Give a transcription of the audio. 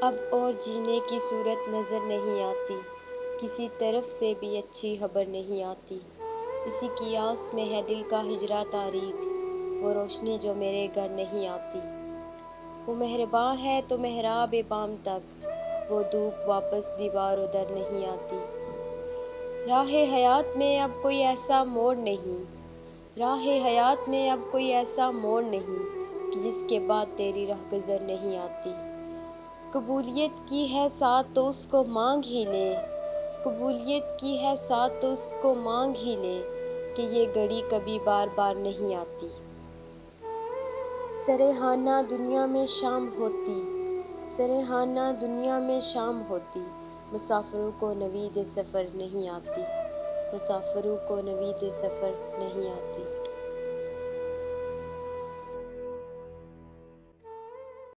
اب اور جینے کی صورت نظر نہیں آتی، کسی طرف سے بھی اچھی خبر نہیں آتی۔ اسی کی آس میں ہے دل کا ہجرا تاریک، وہ روشنی جو میرے گھر نہیں آتی۔ وہ مہرباں ہے تو محراب بام تک، وہ دھوپ واپس دیوار و در نہیں آتی۔ راہ حیات میں اب کوئی ایسا موڑ نہیں، راہ حیات میں اب کوئی ایسا موڑ نہیں کہ جس کے بعد تیری رہگذر نہیں آتی۔ قبولیت کی ہے ساتھ تو اس کو مانگ ہی لے، قبولیت کی ہے ساتھ تو اس کو مانگ ہی لے کہ یہ گھڑی کبھی بار بار نہیں آتی۔ سرہانہ دنیا میں شام ہوتی، سرہانہ دنیا میں شام ہوتی، مسافروں کو نوید سفر نہیں آتی، مسافروں کو نوید سفر نہیں آتی۔